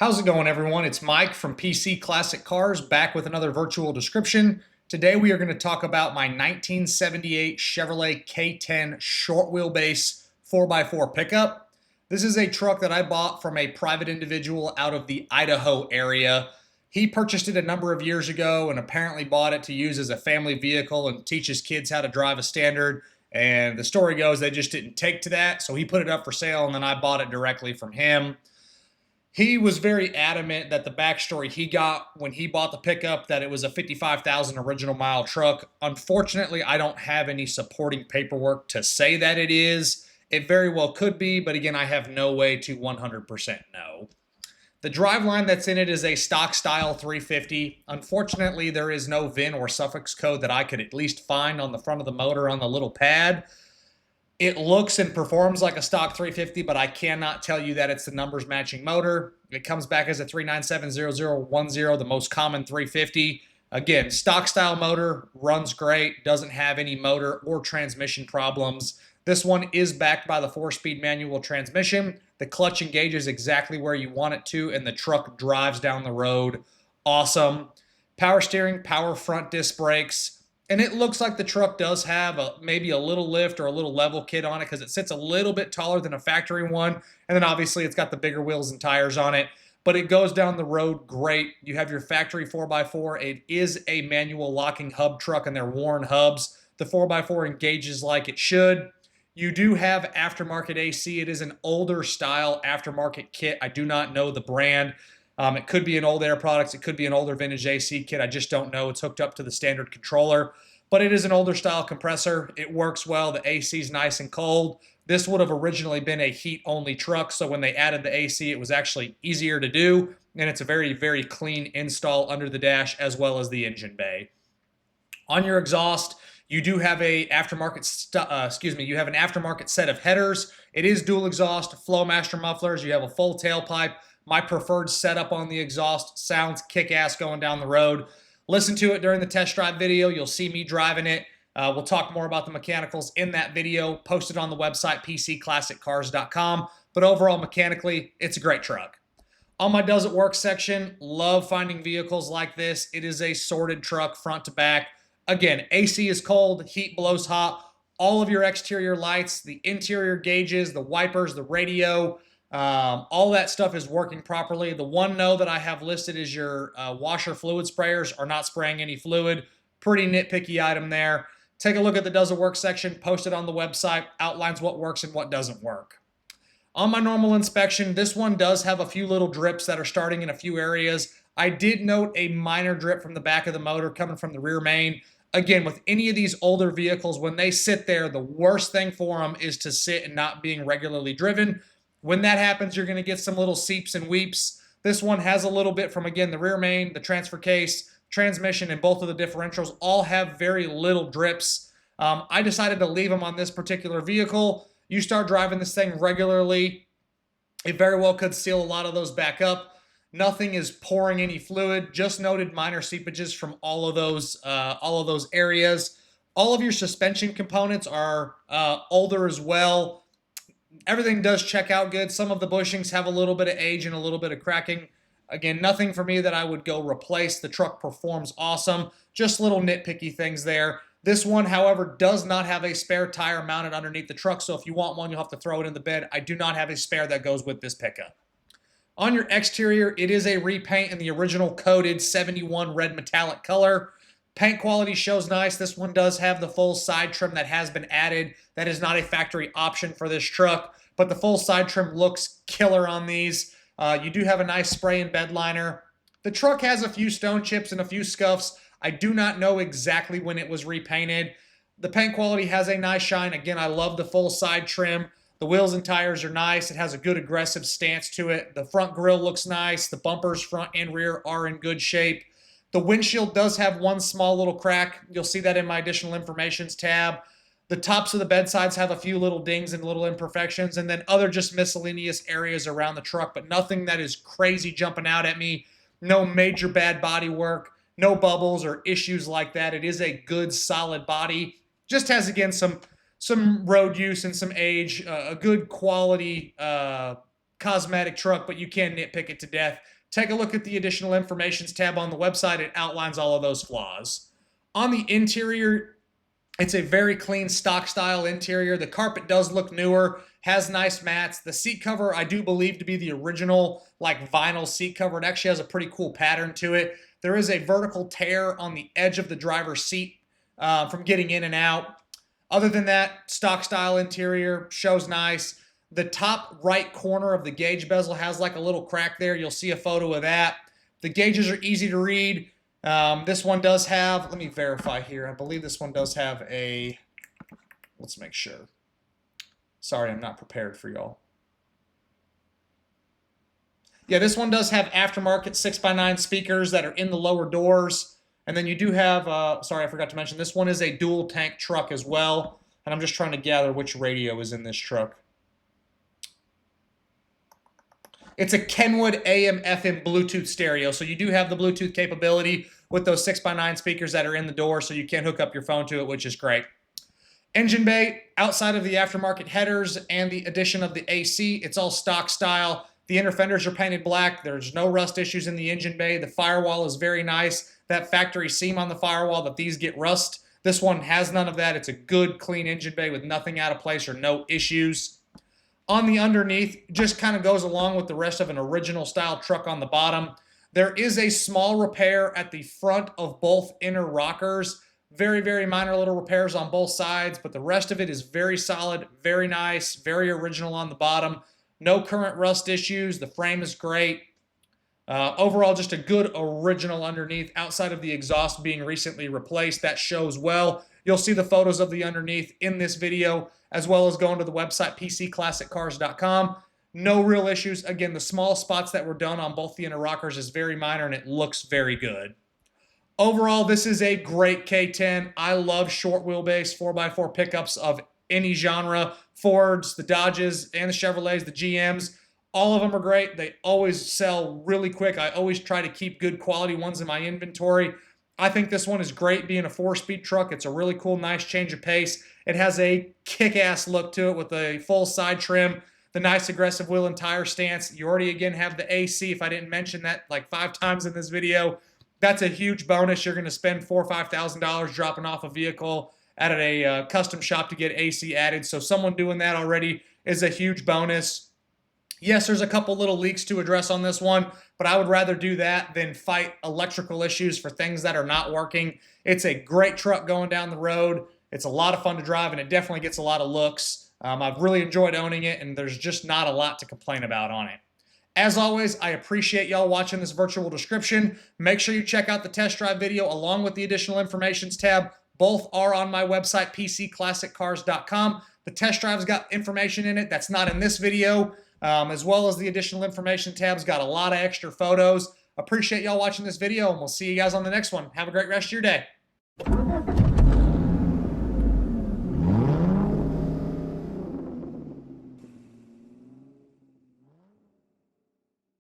How's it going, everyone? It's Mike from PC Classic Cars, back with another virtual description. Today we are going to talk about my 1978 Chevrolet K10 short wheelbase 4x4 pickup. This is a truck that I bought from a private individual out of the Idaho area. He purchased it a number of years ago and apparently bought it to use as a family vehicle and teach his kids how to drive a standard. And the story goes they just didn't take to that, so he put it up for sale and then I bought it directly from him. He was very adamant that the backstory he got when he bought the pickup, that it was a 55,000 original mile truck. Unfortunately, I don't have any supporting paperwork to say that it is. It very well could be, but again, I have no way to 100% know. The driveline that's in it is a stock style 350. Unfortunately, there is no VIN or suffix code that I could at least find on the front of the motor on the little pad. It looks and performs like a stock 350, but I cannot tell you that it's the numbers matching motor. It comes back as a 3970010, the most common 350. Again, stock style motor, runs great, doesn't have any motor or transmission problems. This one is backed by the 4-speed manual transmission. The clutch engages exactly where you want it to, and the truck drives down the road. Awesome. Power steering, power front disc brakes. And it looks like the truck does have maybe a little lift or a little level kit on it because it sits a little bit taller than a factory one. And then obviously it's got the bigger wheels and tires on it. But it goes down the road great. You have your factory 4x4. It is a manual locking hub truck, and they're worn hubs. The 4x4 engages like it should. You do have aftermarket AC. It is an older style aftermarket kit. I do not know the brand. It could be an old Air Products. It could be an older vintage AC kit. I just don't know. It's hooked up to the standard controller, but it is an older style compressor. It works well. The AC is nice and cold. This would have originally been a heat-only truck, so when they added the AC, it was actually easier to do, and it's a very, very clean install under the dash as well as the engine bay. On your exhaust, you do have a you have an aftermarket set of headers. It is dual exhaust, Flowmaster mufflers. You have a full tailpipe. My preferred setup on the exhaust. Sounds kick-ass going down the road. Listen to it during the test drive video. You'll see me driving it. We'll talk more about the mechanicals in that video, posted on the website, pcclassiccars.com. But overall, mechanically, it's a great truck. On my Does It Work section, love finding vehicles like this. It is a sorted truck front to back. Again, AC is cold, heat blows hot. All of your exterior lights, the interior gauges, the wipers, the radio, all that stuff is working properly. The one no that I have listed is your washer fluid sprayers are not spraying any fluid. Pretty nitpicky item there. Take a look at the Does It Work section, posted on the website, outlines what works and what doesn't work. On my normal inspection, this one does have a few little drips that are starting in a few areas. I did note a minor drip from the back of the motor coming from the rear main. Again, with any of these older vehicles, when they sit there, the worst thing for them is to sit and not being regularly driven. When that happens, you're going to get some little seeps and weeps. This one has a little bit from, again, the rear main, the transfer case, transmission, and both of the differentials all have very little drips. I decided to leave them on this particular vehicle. You start driving this thing regularly, it very well could seal a lot of those back up. Nothing is pouring any fluid. Just noted minor seepages from all of those areas. All of your suspension components are older as well. Everything does check out good. Some of the bushings have a little bit of age and a little bit of cracking. Again, nothing for me that I would go replace. The truck performs awesome. Just little nitpicky things there. This one, however, does not have a spare tire mounted underneath the truck, so if you want one, you'll have to throw it in the bed. I do not have a spare that goes with this pickup. On your exterior, it is a repaint in the original coated 71 red metallic color. Paint quality shows nice. This one does have the full side trim that has been added. That is not a factory option for this truck, but the full side trim looks killer on these. You do have a nice spray and bed liner. The truck has a few stone chips and a few scuffs. I do not know exactly when it was repainted. The paint quality has a nice shine. Again, I love the full side trim. The wheels and tires are nice. It has a good aggressive stance to it. The front grille looks nice. The bumpers, front and rear, are in good shape. The windshield does have one small little crack. You'll see that in my additional informations tab. The tops of the bedsides have a few little dings and little imperfections, and then other just miscellaneous areas around the truck, but nothing that is crazy jumping out at me. No major bad body work, no bubbles or issues like that. It is a good, solid body. Just has, again, some road use and some age, a good quality cosmetic truck, but you can nitpick it to death. Take a look at the additional informations tab on the website. It outlines all of those flaws. On the interior, it's a very clean stock style interior. The carpet does look newer, has nice mats. The seat cover I do believe to be the original like vinyl seat cover. It actually has a pretty cool pattern to it. There is a vertical tear on the edge of the driver's seat from getting in and out. Other than that, stock style interior, shows nice. The top right corner of the gauge bezel has like a little crack there. You'll see a photo of that. The gauges are easy to read. This one does have, let me verify here. I believe this one does have a, let's make sure. Sorry, I'm not prepared for y'all. Yeah, this one does have aftermarket 6x9 speakers that are in the lower doors. And then you do have, sorry, I forgot to mention, this one is a dual tank truck as well. And I'm just trying to gather which radio is in this truck. It's a Kenwood AM/FM Bluetooth stereo, so you do have the Bluetooth capability with those 6x9 speakers that are in the door, so you can hook up your phone to it, which is great. Engine bay, outside of the aftermarket headers and the addition of the AC, it's all stock style. The inner fenders are painted black. There's no rust issues in the engine bay. The firewall is very nice. That factory seam on the firewall that these get rust, this one has none of that. It's a good, clean engine bay with nothing out of place or no issues. On the underneath, just kind of goes along with the rest of an original style truck on the bottom. There is a small repair at the front of both inner rockers. Very, very minor little repairs on both sides, but the rest of it is very solid, very nice, very original on the bottom. No current rust issues. The frame is great. Overall, just a good original underneath. Outside of the exhaust being recently replaced, that shows well. You'll see the photos of the underneath in this video, as well as going to the website pcclassiccars.com. No real issues. Again, the small spots that were done on both the inner rockers is very minor, and it looks very good. Overall, this is a great K10. I love short wheelbase 4x4 pickups of any genre. Fords, the Dodges, and the Chevrolets, the GMs. All of them are great. They always sell really quick. I always try to keep good quality ones in my inventory. I think this one is great being a 4-speed truck. It's a really cool, nice change of pace. It has a kick-ass look to it with a full side trim, the nice aggressive wheel and tire stance. You already, again, have the AC. If I didn't mention that like 5 times in this video, that's a huge bonus. You're going to spend $4,000 or $5,000 dropping off a vehicle at a custom shop to get AC added. So someone doing that already is a huge bonus. Yes, there's a couple little leaks to address on this one, but I would rather do that than fight electrical issues for things that are not working. It's a great truck going down the road. It's a lot of fun to drive, and it definitely gets a lot of looks. I've really enjoyed owning it, and there's just not a lot to complain about on it. As always, I appreciate y'all watching this virtual description. Make sure you check out the test drive video along with the additional informations tab. Both are on my website, pcclassiccars.com. The test drive's got information in it that's not in this video. As well as the additional information tab's got a lot of extra photos. Appreciate y'all watching this video, and we'll see you guys on the next one. Have a great rest of your day.